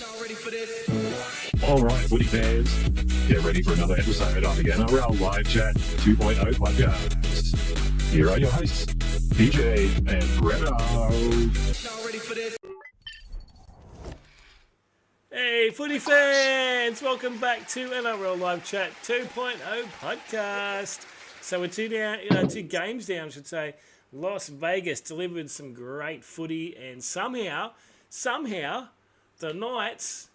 All right, footy fans, get ready for another episode of the NRL Live Chat 2.0 podcast. Here are your hosts, PJ and Breno. Hey, footy fans! Welcome back to NRL Live Chat 2.0 podcast. So we're two games down, I should say. Las Vegas delivered some great footy, and somehow, the Knights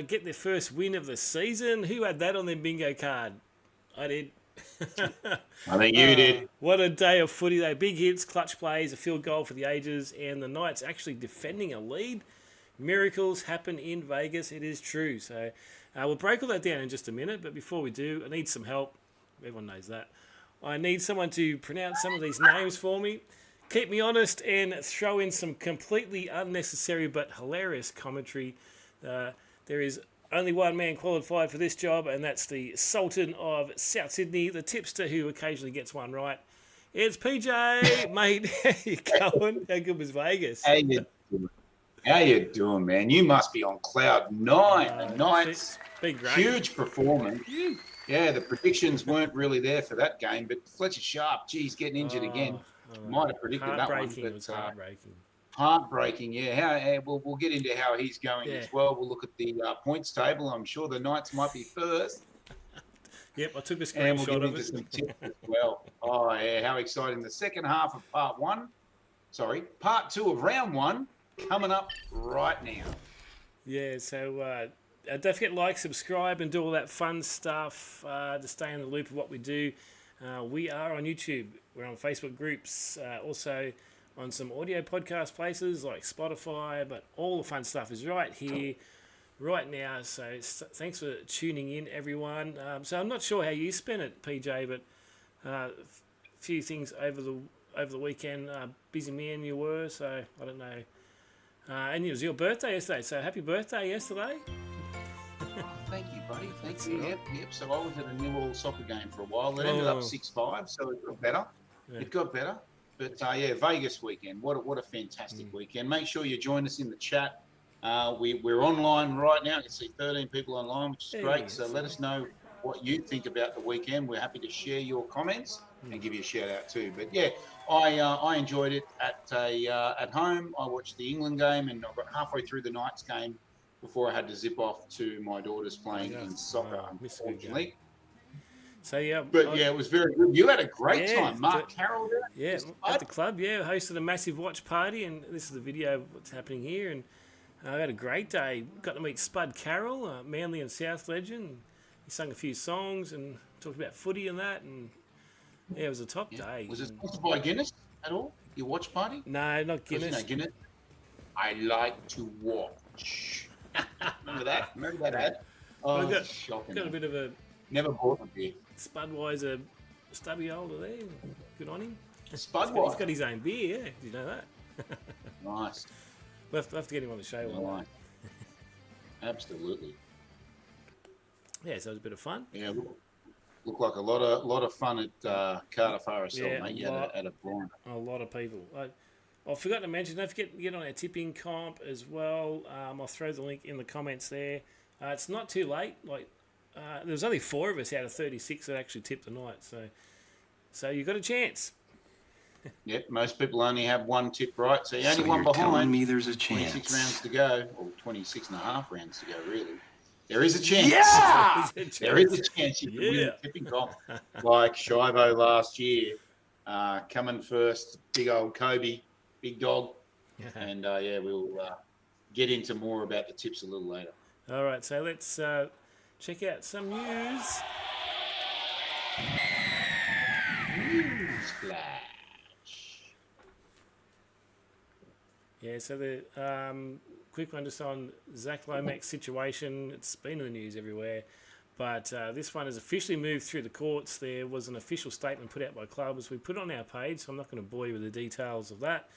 get their first win of the season. Who had that on their bingo card? I did. I think you did. What a day of footy, though. Big hits, clutch plays, a field goal for the ages, and the Knights actually defending a lead. Miracles happen in Vegas, it is true. So we'll break all that down in just a minute, but before we do, I need some help. Everyone knows that. I need someone to pronounce some of these names for me. Keep me honest and throw in some completely unnecessary but hilarious commentary. There is only one man qualified for this job, and that's the Sultan of South Sydney, the tipster who occasionally gets one right. It's PJ, mate. How you going? How good was Vegas? How you doing, man? You must be on cloud nine. The Knights, huge performance. Yeah, the predictions weren't really there for that game, but Fletcher Sharp, geez, getting injured again. Might have predicted that one. It was heartbreaking. Heartbreaking, yeah. We'll get into how he's going as well. We'll look at the points table. I'm sure the Knights might be first. Yep, I took a screenshot and we'll get of into it. some tips as well. Oh, yeah, how exciting. The second half of part two of round one coming up right now. Yeah, so don't forget like, subscribe, and do all that fun stuff to stay in the loop of what we do. We are on YouTube. We're on Facebook groups. Also on some audio podcast places like Spotify, but all the fun stuff is right here, right now. So thanks for tuning in, everyone. So I'm not sure how you spent it, PJ, but a few things over the weekend. Busy man you were, so I don't know. And it was your birthday yesterday, so happy birthday yesterday. Thank you, buddy. Thank you. Yep. So I was at a Newcastle soccer game for a while. It ended up 6-5, so it got better. Yeah. It got better. But, Vegas weekend. What a fantastic weekend. Make sure you join us in the chat. We're online right now. You can see 13 people online, which is great. So let us know what you think about the weekend. We're happy to share your comments and give you a shout out too. But yeah, I enjoyed it at home. I watched the England game, and I got halfway through the Knights game before I had to zip off to my daughter's playing in soccer, unfortunately. So yeah, it was very good. You had a great time, Mark Carroll. At the club. Yeah, hosted a massive watch party, and this is the video of what's happening here. And I had a great day. Got to meet Spud Carroll, Manly and South legend. He sung a few songs and talked about footy and that, and it was a top day. Was it sponsored by Guinness at all? Your watch party? No, not Guinness. No, Guinness. I like to watch. Remember that? Remember that ad? Oh, shocking. Got a bit of a... Never bought a beer. Spudweiser stubby holder there. Good on him. Spudweiser? He's got his own beer, yeah. Did you know that? Nice. We'll have to get him on the show one day. Absolutely. Yeah, so it was a bit of fun. Yeah, looked like a lot of fun at Carter Forest, mate. Yeah, at a blind. A lot of people. I forgot to mention, don't forget to get on our tipping comp as well. I'll throw the link in the comments there. It's not too late. There was only 4 of us out of 36 that actually tipped the night, so you got a chance. Yep, most people only have one tip right, so you're only one behind. Telling me there's a chance. 26 rounds to go, or 26 and a half rounds to go, really. There is a chance. Yeah! There is a chance you can win the tipping comp, like Shivo last year, coming first, big old Kobe, big dog, and we'll get into more about the tips a little later. All right, so let's check out some news. News flash. Yeah, so the quick one just on Zac Lomax situation. It's been in the news everywhere, but this one has officially moved through the courts. There was an official statement put out by clubs. We put it on our page, so I'm not going to bore you with the details of that.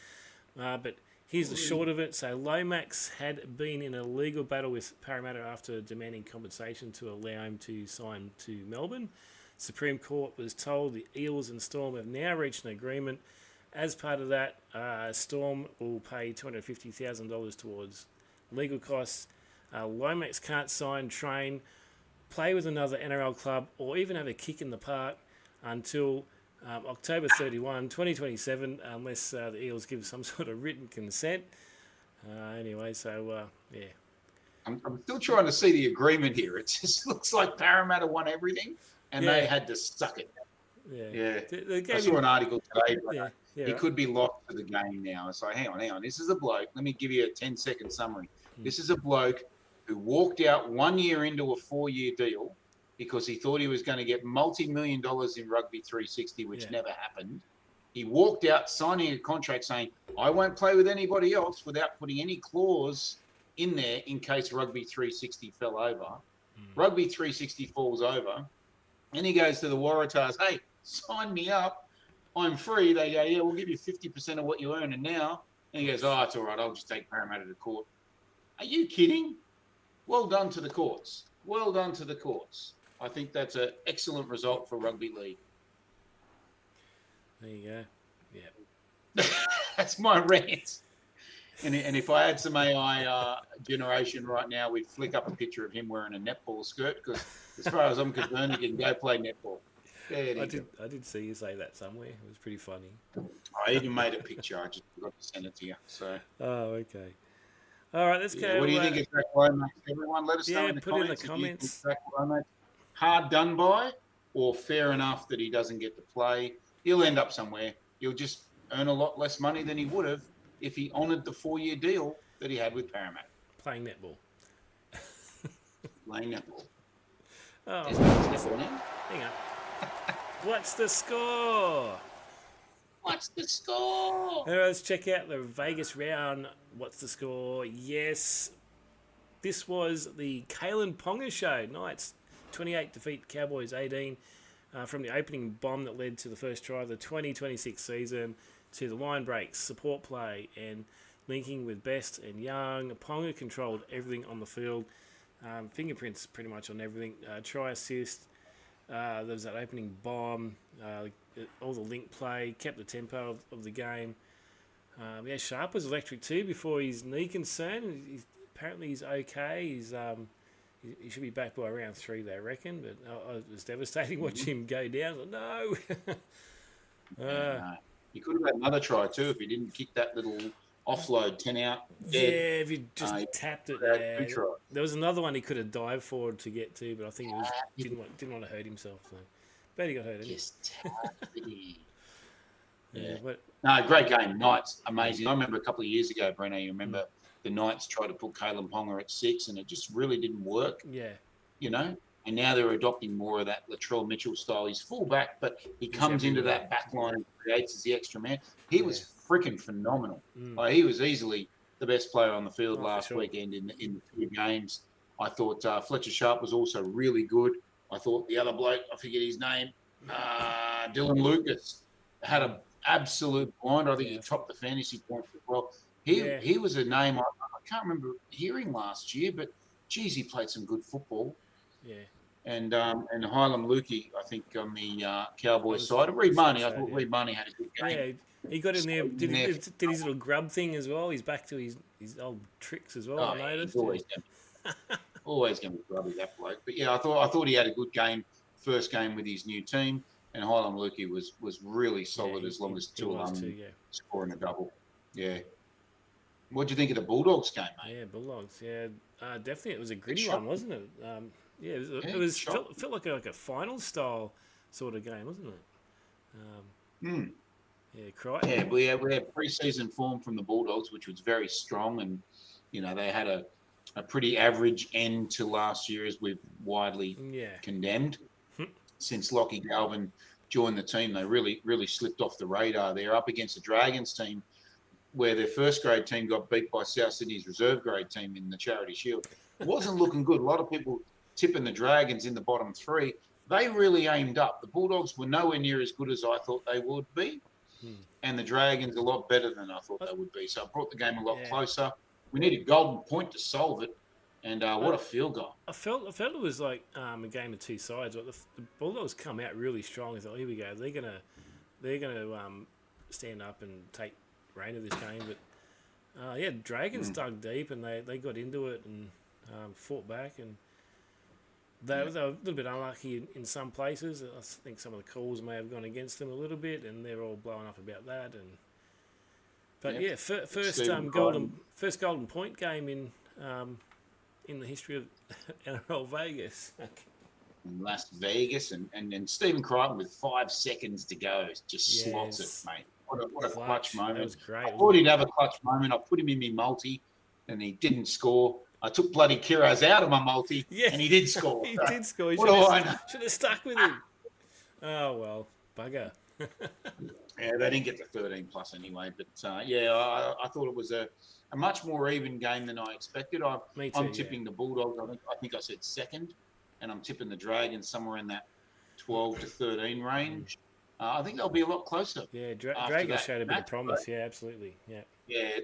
But here's the short of it. So Lomax had been in a legal battle with Parramatta after demanding compensation to allow him to sign to Melbourne. Supreme Court was told the Eels and Storm have now reached an agreement. As part of that, Storm will pay $250,000 towards legal costs. Lomax can't sign, train, play with another NRL club, or even have a kick in the park until October 31, 2027, unless the Eels give some sort of written consent. Anyway, so yeah. I'm still trying to see the agreement here. It just looks like Parramatta won everything, and they had to suck it. Yeah. I saw an article today. He could be lost for the game now. It's like, hang on. This is a bloke. Let me give you a 10-second summary. This is a bloke who walked out 1 year into a 4-year deal because he thought he was going to get multi-million dollars in Rugby 360, which never happened. He walked out signing a contract saying, I won't play with anybody else, without putting any clause in there in case Rugby 360 fell over. Rugby 360 falls over, and he goes to the Waratahs, hey, sign me up. I'm free. They go, yeah, we'll give you 50% of what you earn. And now, and he goes, oh, it's all right. I'll just take Parramatta to court. Are you kidding? Well done to the courts. Well done to the courts. I think that's an excellent result for rugby league. There you go. Yeah. That's my rant. And if I had some AI generation right now, we'd flick up a picture of him wearing a netball skirt, because as far as I'm concerned, he can go play netball. I did see you say that somewhere. It was pretty funny. I even made a picture. I just forgot to send it to you. So. Oh, okay. All right, let's go. What do you think of Zac Lomax? Everyone, let us know in the comments. Zac Lomax hard done by, or fair enough that he doesn't get to play? He'll end up somewhere. He'll just earn a lot less money than he would have if he honoured the 4-year deal that he had with Parramatta. Playing netball. Playing netball. Oh, hang on. What's the score? What's the score? All right, let's check out the Vegas round. What's the score? Yes, this was the Kalyn Ponga show. Knights 28 defeat Cowboys 18 from the opening bomb that led to the first try of the 2026 season to the line breaks, support play, and linking with Best and Young. Ponga controlled everything on the field. Fingerprints pretty much on everything. Try assist. There was that opening bomb. All the link play, kept the tempo of the game. Sharp was electric too before his knee concern. Apparently he's okay. He should be back by round 3, they reckon. But it was devastating watching him go down. No. He could have had another try too if he didn't kick that little offload 10 out. Yeah, if he just tapped it. There was another one he could have dived forward to get to, but I think he didn't want to hurt himself. So. Bet he got hurt. No, great game. Knights, amazing. I remember a couple of years ago, Breno, you remember the Knights tried to put Kalyn Ponga at 6, and it just really didn't work. Yeah. You know? And now they're adopting more of that Latrell Mitchell style. He's full back, but he comes into that back line and creates as the extra man. He was freaking phenomenal. Like, he was easily the best player on the field last weekend in the 2 games. I thought Fletcher Sharp was also really good. I thought the other bloke, I forget his name, Dylan Lucas, had an absolute blinder. I think he topped the fantasy points as well. He was a name I can't remember hearing last year, but geez, he played some good football. Yeah. And Hylam Lukey, I think, on the Cowboys side. Reed Marnie, I thought Reed Marnie had a good game. Yeah, he got in there, did his little grub thing as well. He's back to his old tricks as well, I noticed. He's always going to be grubby, that bloke. But yeah, I thought he had a good game, first game with his new team, and Hylam Lukey was really solid as long as two of them scoring a double. Yeah. What do you think of the Bulldogs game, mate? Yeah, Bulldogs. Yeah, definitely. It was a gritty one, wasn't it? Felt like a final style sort of game, wasn't it? Yeah, cry. Yeah, we had pre-season form from the Bulldogs, which was very strong, and they had a pretty average end to last year, as we've widely condemned. Since Lockie Galvin joined the team, they really slipped off the radar. They're up against the Dragons team, where their first grade team got beat by South Sydney's reserve grade team in the Charity Shield. It wasn't looking good. A lot of people tipping the Dragons in the bottom 3. They really aimed up. The Bulldogs were nowhere near as good as I thought they would be, and the Dragons a lot better than I thought they would be. So it brought the game a lot closer. We need a golden point to solve it, and what a field goal. I felt it was like a game of two sides. The Bulldogs come out really strong. I thought, here we go. They're gonna stand up and take reign of this game. But Dragons dug deep and they got into it, and fought back, and they were a little bit unlucky in some places. I think some of the calls may have gone against them a little bit, and they're all blowing up about that. But first golden point game in the history of NRL Vegas. In Las Vegas, and then Stephen Crichton with 5 seconds to go just slots it, mate. What a clutch moment. That was great. I thought he'd have a clutch moment. I put him in my multi, and he didn't score. I took bloody Kiraz out of my multi, and he did score. He did score. He should have stuck with him. Oh, well, bugger. Yeah, they didn't get the 13 plus anyway. But, I thought it was a much more even game than I expected. I'm tipping the Bulldogs. I think I said second, and I'm tipping the Dragons somewhere in that 12 to 13 range. I think they'll be a lot closer. Yeah, Dragons showed a bit of promise. Yeah, absolutely. Yeah. Yeah,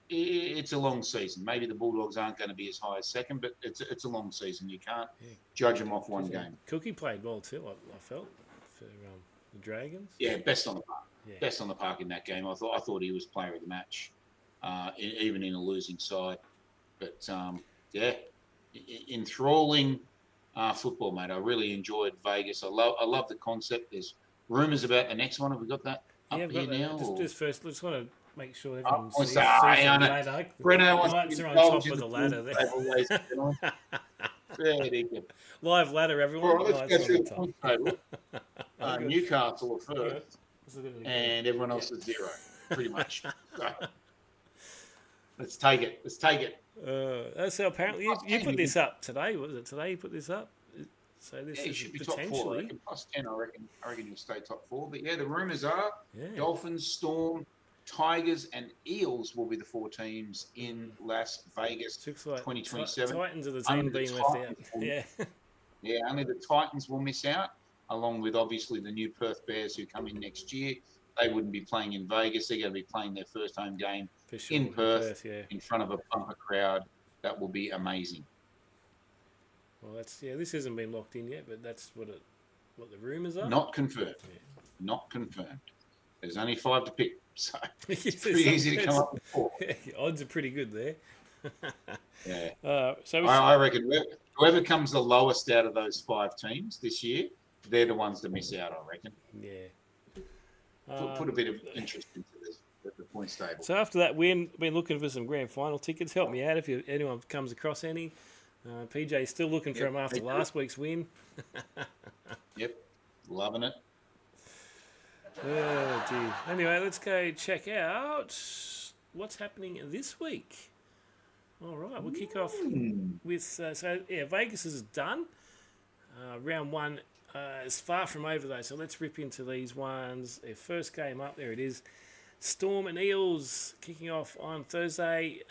it's a long season. Maybe the Bulldogs aren't going to be as high as second, but it's a long season. You can't judge them off one game. Cookie played well too, I felt, for the Dragons. Yeah, best on the park. Yeah. Best on the park in that game. I thought he was player of the match, even in a losing side. But enthralling football, mate. I really enjoyed Vegas. I love the concept. There's rumours about the next one. Have we got that up here now? Just first, just want to make sure everyone sees the ladder. Breno wants to on top of the ladder there. Live ladder, everyone. Well, let's go through the point table. Newcastle are first, and everyone else is 0, pretty much. So, let's take it. So apparently you put this up today. Was it today you put this up? So this should be top 4. I reckon. Plus 10, I reckon you'll stay top 4. But the rumours are Dolphins, Storm, Tigers, and Eels will be the 4 teams in Las Vegas 2027. Titans are the team being left out. Yeah, only the Titans will miss out, along with obviously the new Perth Bears who come in next year. They wouldn't be playing in Vegas. They're going to be playing their first home game in Perth in front of a bumper crowd. That will be amazing. Well, this hasn't been locked in yet, but that's what the rumours are. Not confirmed. Yeah. Not confirmed. There's only 5 to pick, so it's pretty easy to come up with 4. Odds are pretty good there. So I reckon whoever comes the lowest out of those 5 teams this year, they're the ones that miss out, I reckon. Yeah. Put a bit of interest into the points table. So after that win, been looking for some grand final tickets. Help me out if anyone comes across any. PJ's still looking for them after last week's win. Yep, loving it. Oh, dear. Anyway, let's go check out what's happening this week. All right, we'll kick off with... Vegas is done. Round 1 is far from over, though, so let's rip into these ones. Their first game up, there it is. Storm and Eels kicking off on Thursday.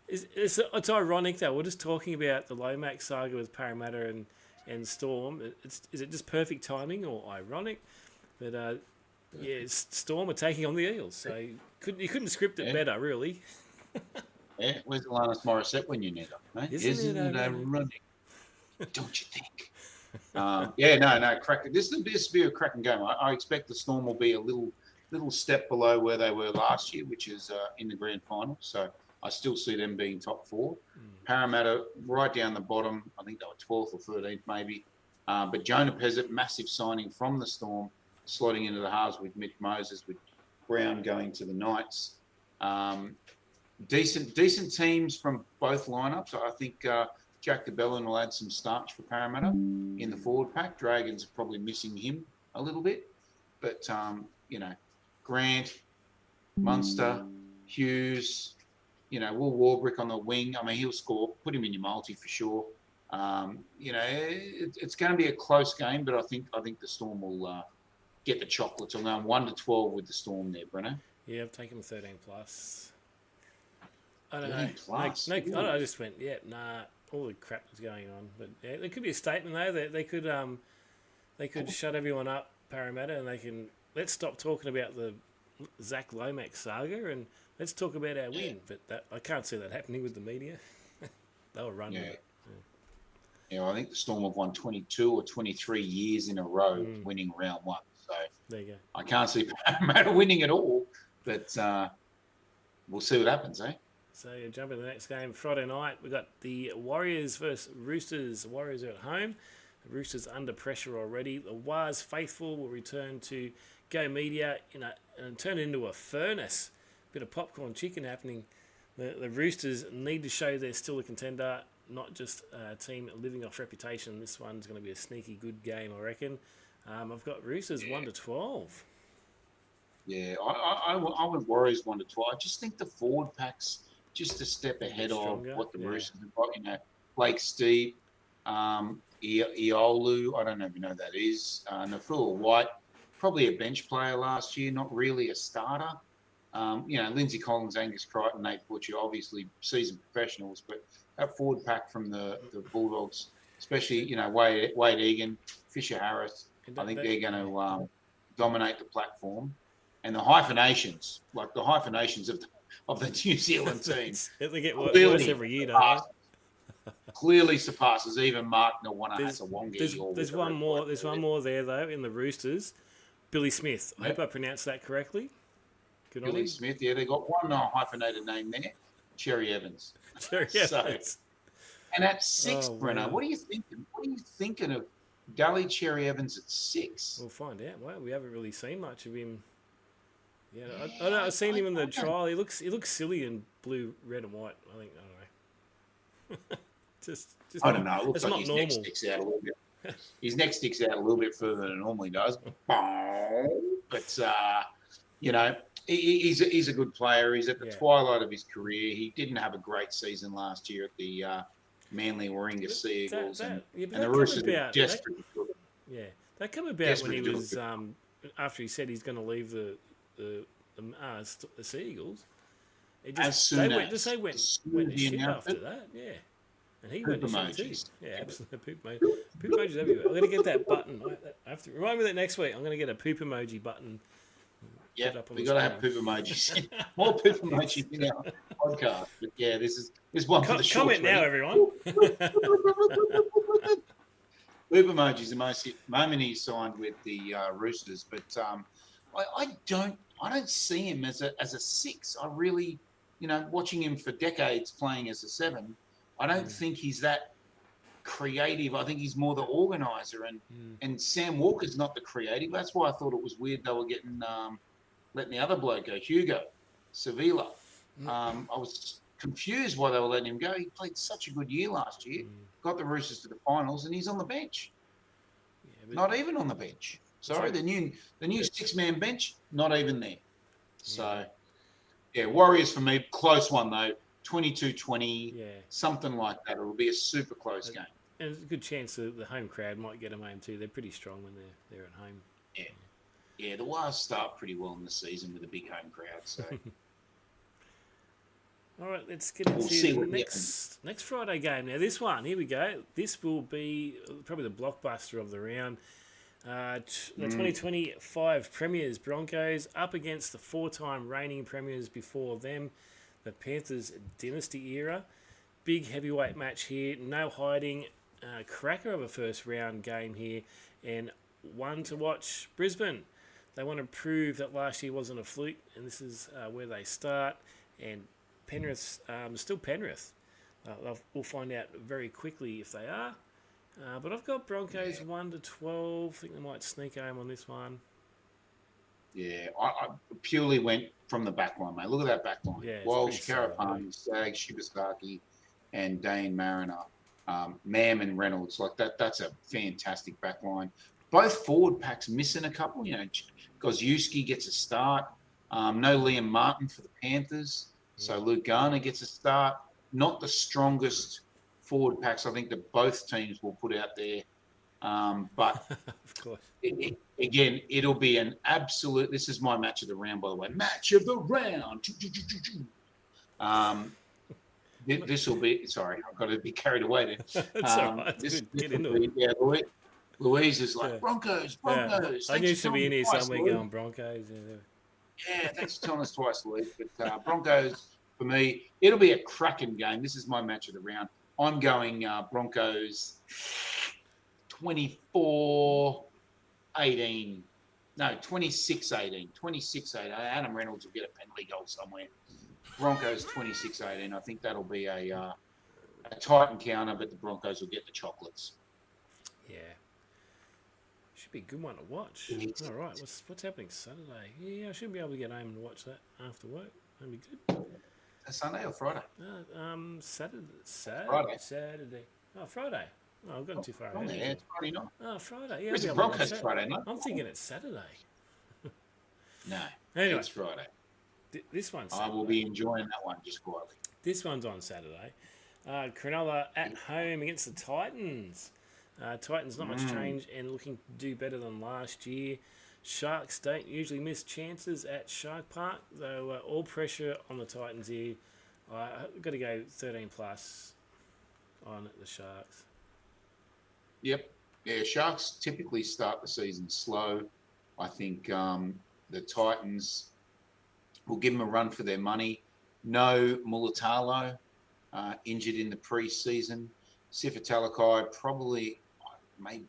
It's ironic, though. We're just talking about the Lomax saga with Parramatta and Storm. Is it just perfect timing or ironic? But, Storm are taking on the Eels. So you couldn't script it better, really. Where's Alanis Morissette when you need her? Eh? Isn't it ironic? Don't you think? Cracking. This will be a cracking game. I expect the Storm will be a little step below where they were last year, which is in the grand final. So I still see them being top 4. Parramatta right down the bottom. I think they were 12th or 13th maybe. But Jonah Pezzett, massive signing from the Storm, slotting into the halves with Mitch Moses, with Brown going to the Knights. Decent teams from both lineups. I think Jack DeBellin will add some starch for Parramatta in the forward pack. Dragons are probably missing him a little bit. But, Grant, Munster, Hughes, Will Warbrick on the wing. I mean, he'll score. Put him in your multi for sure. It's going to be a close game, but I think the Storm will get the chocolates. I'm going 1 to 12 with the Storm there, Breno. Yeah, I've taken 13 plus. I don't know. Plus. I just went, all the crap that's going on. But yeah, there could be a statement though. They could shut everyone up, Parramatta, and they can let's stop talking about the Zac Lomax saga and let's talk about our win. But I can't see that happening with the media. They'll run with it. Yeah, I think the Storm have won 22 or 23 years in a row winning round 1. So there you go. I can't see Parramatta winning at all, but we'll see what happens, eh? So jump into the next game. Friday night, we've got the Warriors versus Roosters. The Warriors are at home. The Roosters under pressure already. The Wars faithful will return to Go Media and turn it into a furnace. Bit of popcorn chicken happening. The Roosters need to show they're still a contender, not just a team living off reputation. This one's going to be a sneaky good game, I reckon. I've got Roosters 1-12. Yeah, I went Warriors 1-12. I just think the forward pack's just a step ahead of what the Roosters have got. Blake Steep, Iolu, I don't know if you know who that is. Nafua White, probably a bench player last year, not really a starter. Lindsay Collins, Angus Crichton, Nate Butcher, obviously seasoned professionals, but that forward pack from the Bulldogs, especially, Wade Egan, Fisher Harris, I think they're going to dominate the platform. And the hyphenations of the New Zealand team, they get worse every year, don't they? Clearly surpasses even Mark Nawanahasawangi. There's one more. There's one more there though in the Roosters. Billy Smith. I hope I pronounced that correctly. Good Billy Smith. Yeah, they got one hyphenated name there. Cherry Evans. Evans. And at 6, Breno, what are you thinking? What are you thinking of Gully Cherry Evans at 6? We'll find out. Well, we haven't really seen much of him. Yeah, I don't know. I've seen him in the trial. He looks silly in blue, red, and white. I think I don't know. just I don't know. It looks like his neck sticks out a little bit. His neck sticks out a little bit further than it normally does. But he's a good player. He's at the twilight of his career. He didn't have a great season last year at the Manly Warringah Sea Eagles, and the Roosters were desperate. That came about when he was after he said he's going to leave the Sea Eagles. They went to shit after that, and he went to shit too. Yeah, absolutely. Poop emojis everywhere. I'm going to get that button. I have to remind me that next week I'm going to get a poop emoji button. Yeah, we got to have poop emojis. More poop emojis in our podcast. But yeah, this is one for the shorts. Comment now, everyone. Poop emojis the moment he signed with the Roosters, but I don't see him as a 6. I really, watching him for decades playing as a 7, I don't think he's that creative. I think he's more the organizer, and Sam Walker's not the creative. That's why I thought it was weird they were letting the other bloke go, Hugo Sevilla. I was confused why they were letting him go. He played such a good year last year, got the Roosters to the finals, and he's on the bench. Not even on the bench. Sorry, the new 6-man bench, not even there. So, Warriors for me, close one though, 22-20, something like that. It'll be a super close game. And there's a good chance that the home crowd might get them home too. They're pretty strong when they're at home. Yeah, the Wars start pretty well in the season with a big home crowd. So, all right, let's get into the next Friday game. Now, this one, here we go. This will be probably the blockbuster of the round. The 2025 Premiers Broncos up against the 4-time reigning Premiers before them, the Panthers dynasty era. Big heavyweight match here, no hiding. Cracker of a first round game here, and one to watch. Brisbane, they want to prove that last year wasn't a fluke, and this is where they start. And Penrith, still Penrith. We'll find out very quickly if they are. But I've got Broncos 1-12. I think they might sneak home on this one. Yeah, I purely went from the back line, mate. Look at that back line. Yeah, Walsh, Karapani, Stagg, Shibasaki, and Dane Mariner. Mam and Reynolds. Like that's a fantastic back line. Both forward packs missing a couple. Gosewski gets a start. No Liam Martin for the Panthers. So Luke Garner gets a start. Not the strongest forward packs I think that both teams will put out there. But of course. Again, it'll be an absolute. This is my match of the round, by the way. Match of the round. This will be. Sorry, I've got to be carried away there. That's all right. Get into it. Yeah, Louise is like Broncos. I knew she'd be in here somewhere going Broncos. Yeah, thanks for telling us twice, Louise. But Broncos for me, it'll be a cracking game. This is my match of the round. I'm going Broncos 24-18. No, 26-18. 26-18. Adam Reynolds will get a penalty goal somewhere. Broncos 26-18. I think that'll be a tight encounter, but the Broncos will get the chocolates. Yeah. Should be a good one to watch. All right, what's happening Saturday? Yeah, I should be able to get home and watch that after work. That'd be good. Sunday or Friday? Saturday. Friday. Saturday. Oh, Friday. Oh, I've gone too far ahead. Yeah, it's Friday night. Oh, Friday. Yeah, It's I'll be able to Broncos watch that. Friday night. I'm thinking it's Saturday. No, Anyway. it's Friday. This one's I Saturday. will be enjoying that one just quietly. This one's on Saturday. Cronulla at home against the Titans. Titans not much change and looking to do better than last year. Sharks don't usually miss chances at Shark Park, though all pressure on the Titans here. I've got to go 13 plus on the Sharks. Yep. Yeah, Sharks typically start the season slow. I think the Titans will give them a run for their money. No Mulatalo injured in the pre-season. Sifa Talakai probably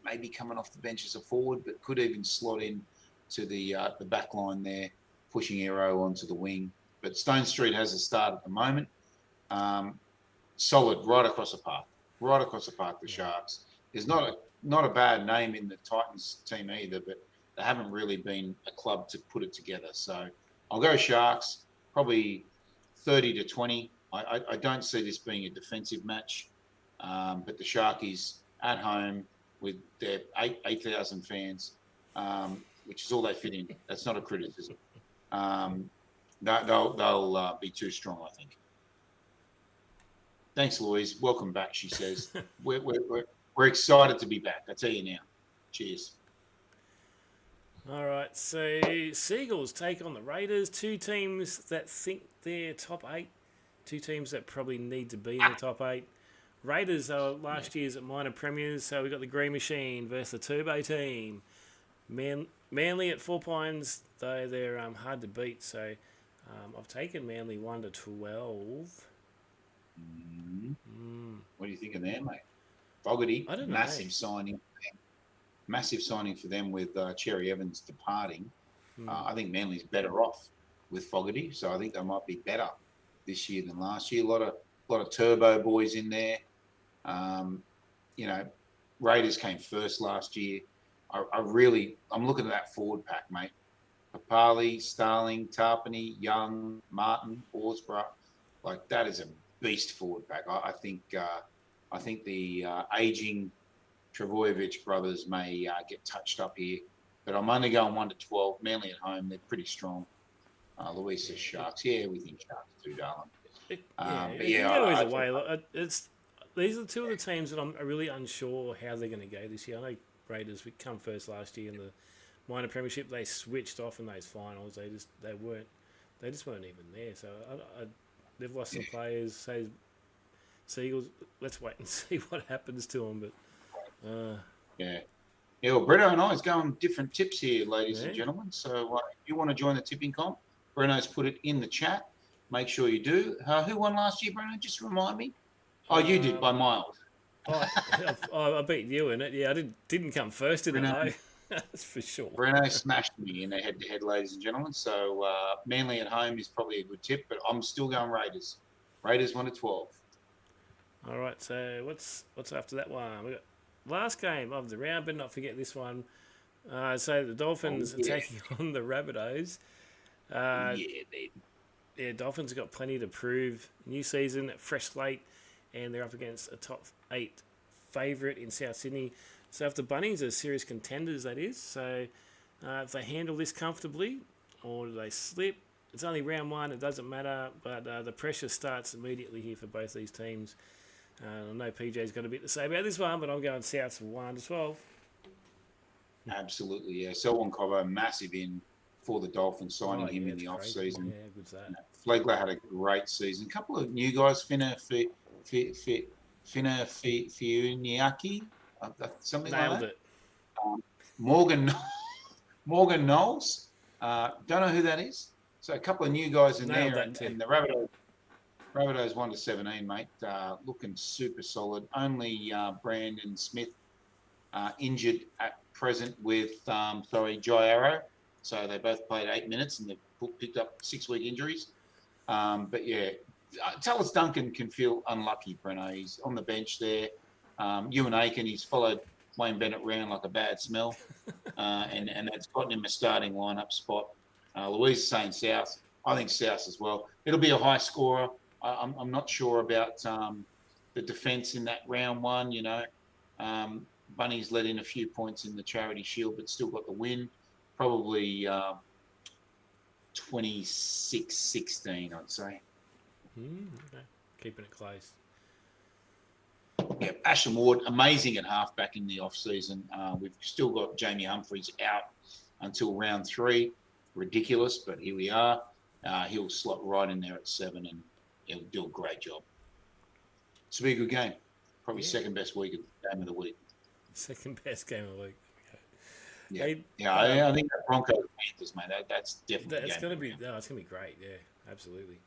maybe coming off the bench as a forward, but could even slot in to the back line there, pushing Aero onto the wing. But Stone Street has a start at the moment. Solid right across the park. Right across the park, the Sharks. There's not a bad name in the Titans team either, but they haven't really been a club to put it together. So I'll go Sharks, probably 30-20. I don't see this being a defensive match, but the Sharkies at home with their 8,000 fans, which is all they fit in. That's not a criticism. They'll be too strong, I think. Thanks, Louise. Welcome back, she says. We're excited to be back. I tell you now. Cheers. All right, so Seagulls take on the Raiders. Two teams that think they're top 8. Two teams that probably need to be in the top 8. Raiders are last year's minor premiers, so we've got the Green Machine versus the Turbo team. Manly at 4 Pines, though they're hard to beat, so I've taken Manly 1-12. What do you think of them, mate? Fogarty, I don't know. massive signing for them with Cherry Evans departing. I think Manly's better off with Fogarty, so I think they might be better this year than last year. A lot of turbo boys in there. Raiders came first last year. I'm looking at that forward pack, mate. Papali, Starling, Tarpany, Young, Martin, Horsburgh. Like, that is a beast forward pack. I think the aging Travojevic brothers may get touched up here, but I'm only going 1-12. Manly at home, they're pretty strong. Louise says Sharks. Yeah, we think Sharks too, darling. These are two of the teams that I'm really unsure how they're going to go this year. I know Raiders come first last year in the minor premiership. They switched off in those finals. They just weren't even there. So they've lost some players. So Seagulls, let's wait and see what happens to them. But well, Breno and I is going different tips here, ladies and gentlemen. So if you want to join the tipping comp, Breno's put it in the chat. Make sure you do. Who won last year, Breno? Just remind me. Oh, you did by miles. I beat you in it. Yeah, I didn't come first in it, though. That's for sure. Breno smashed me in a head-to-head, ladies and gentlemen. So Manly at home is probably a good tip, but I'm still going Raiders. Raiders 1-12. All right, so what's after that one? We got last game of the round, but not forget this one. So the Dolphins are taking on the Rabbitohs. Dolphins have got plenty to prove. New season, fresh slate, and they're up against a top 8 favourite in South Sydney. So if the Bunnies are serious contenders, that is. So if they handle this comfortably, or do they slip? It's only round 1, it doesn't matter, but the pressure starts immediately here for both these teams. I know PJ's got a bit to say about this one, but I'm going Souths 1-12. Absolutely, yeah. Selwyn Cobbo, massive in for the Dolphins, signing him in the off-season. Yeah, good's that. Flegler had a great season. A couple of new guys, Finna Fiuniaki, something Nailed like that. it. Morgan Knowles, don't know who that is. So a couple of new guys in Nailed there, that and the Rabbitohs 1-17, mate. Looking super solid. Only Brandon Smith injured at present with Jai Arrow. So they both played 8 minutes and they've picked up 6-week injuries. But yeah, Tallis Duncan can feel unlucky, Breno. He's on the bench there. Ewan Aiken, he's followed Wayne Bennett round like a bad smell. And that's gotten him a starting lineup spot. Louise is saying South. I think South as well. It'll be a high scorer. I'm not sure about the defence in that round one, you know. Bunny's let in a few points in the Charity Shield, but still got the win. Probably 26-16, I'd say. Okay. Keeping it close. Yeah, Ashton Ward, amazing at halfback in the off-season. We've still got Jamie Humphries out until round 3. Ridiculous, but here we are. He'll slot right in there at 7 and he'll do a great job. It's be a good game. Probably second best game of the week. Second best game of the week. Okay. Yeah, I think that Broncos Panthers, mate. That's definitely. It's going to be. No, it's going to be great. Yeah, absolutely.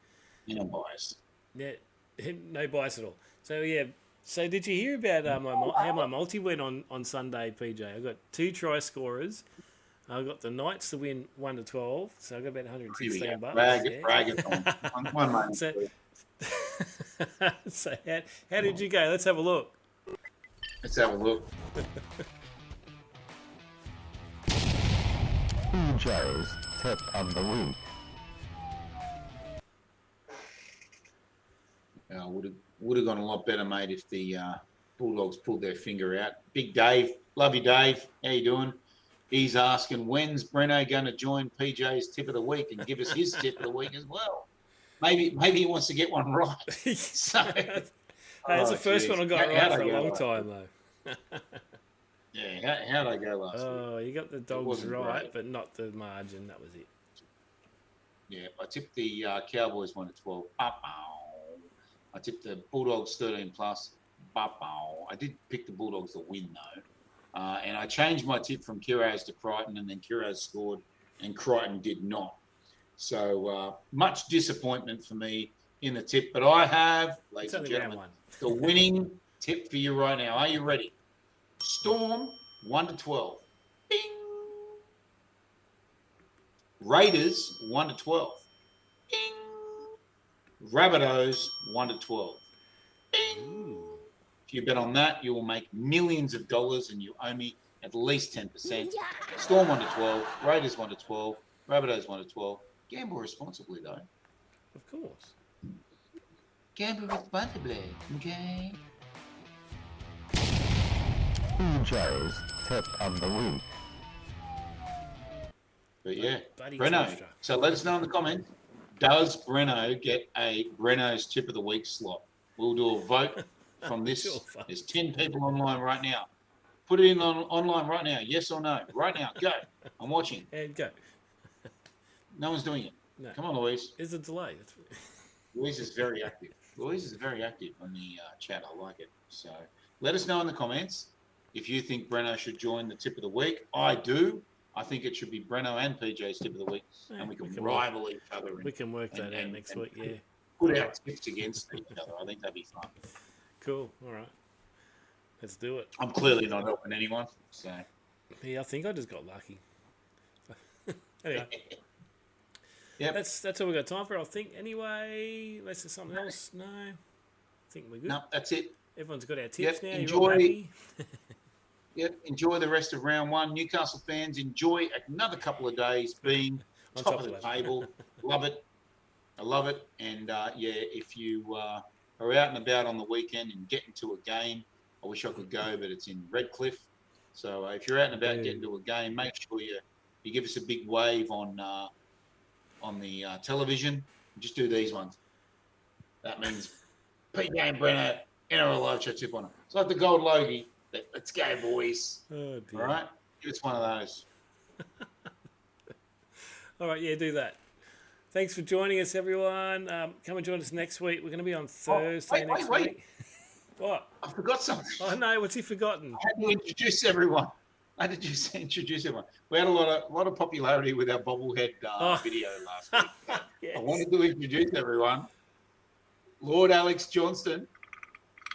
No bias. Yeah, no bias at all. So yeah. So did you hear about how my multi went on Sunday, PJ? I got 2 try scorers. I got the Knights to win 1-12, so I got about $116. Brag it on. One moment. So how did you go? Let's have a look. Let's have a look. PJ's tip of the week. Would have gone a lot better, mate, if the Bulldogs pulled their finger out. Big Dave, love you, Dave. How you doing? He's asking, when's Breno going to join PJ's tip of the week and give us his tip of the week as well? Maybe he wants to get one right. So, that's the first one I got right for a long time, though. Yeah, how'd I go last week? Oh, you got the Dogs right, but not the margin. That was it. Yeah, I tipped the Cowboys 1-12. I tipped the Bulldogs 13+. I did pick the Bulldogs to win, though. And I changed my tip from Kiraz to Crichton, and then Kiraz scored, and Crichton did not. So much disappointment for me in the tip. But I have, ladies and gentlemen, the winning tip for you right now. Are you ready? Storm 1-12. Bing. Raiders 1-12. Bing. Rabbitohs 1-12. Bing. Ooh. If you bet on that, you will make millions of dollars, and you owe me at least 10%. Storm 1-12. Raiders 1-12. Rabbitohs 1-12. Gamble responsibly, though. Of course. Gamble responsibly, okay? PJ's tip of the week. But yeah, Breno. So let us know in the comments. Does Breno get a Breno's tip of the week slot? We'll do a vote from this. There's 10 people online right now. Put it in online right now. Yes or no? Right now. Go. I'm watching. And go. No one's doing it. No. Come on, Louise. There's a delay. Louise is very active. Louise is very active on the chat. I like it. So let us know in the comments if you think Breno should join the tip of the week. I do. I think it should be Breno and PJ's tip of the week, and we can rival each other. We can work that out next week, yeah. Put our tips against each other. I think that'd be fun. Cool. All right. Let's do it. I'm clearly not helping anyone, so. Yeah, I think I just got lucky. Anyway. Yep. That's all we got time for, I think. Anyway, unless there's something else. No. I think we're good. No, that's it. Everyone's got our tips now. Enjoy. You're all happy. Yep, enjoy the rest of round 1. Newcastle fans, enjoy another couple of days being top of the table. Love it. I love it. And, if you are out and about on the weekend and get into a game, I wish I could go, but it's in Redcliffe. So if you're out and about getting to a game, make sure you give us a big wave on the television. Just do these ones. That means PJ and Breno, NRL Live Chat tip on it. It's like the gold Logie. Let's go, boys. Oh, dear. All right? Give us one of those. All right, yeah, do that. Thanks for joining us, everyone. Come and join us next week. We're going to be on Thursday next week. What? I forgot something. Oh, no, what's he forgotten? I had to introduce everyone. We had a lot of popularity with our bobblehead video last week. Yes. I wanted to introduce everyone. Lord Alex Johnston.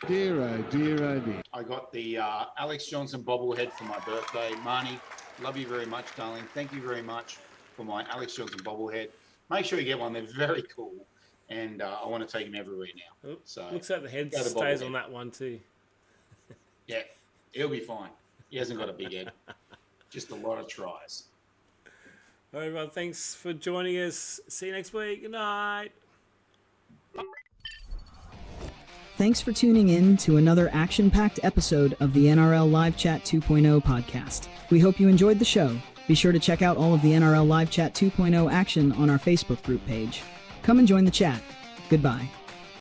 Dear, oh dear. I got the Alex Johnson bobblehead for my birthday. Marnie, love you very much, darling. Thank you very much for my Alex Johnson bobblehead. Make sure you get one. They're very cool. and I want to take him everywhere now. Oh, So looks like the head go the stays bobblehead. on that one too. Yeah, he'll be fine. He hasn't got a big head, just a lot of tries. All right, everyone, thanks for joining us. See you next week. Good night. Thanks for tuning in to another action-packed episode of the NRL Live Chat 2.0 podcast. We hope you enjoyed the show. Be sure to check out all of the NRL Live Chat 2.0 action on our Facebook group page. Come and join the chat. Goodbye.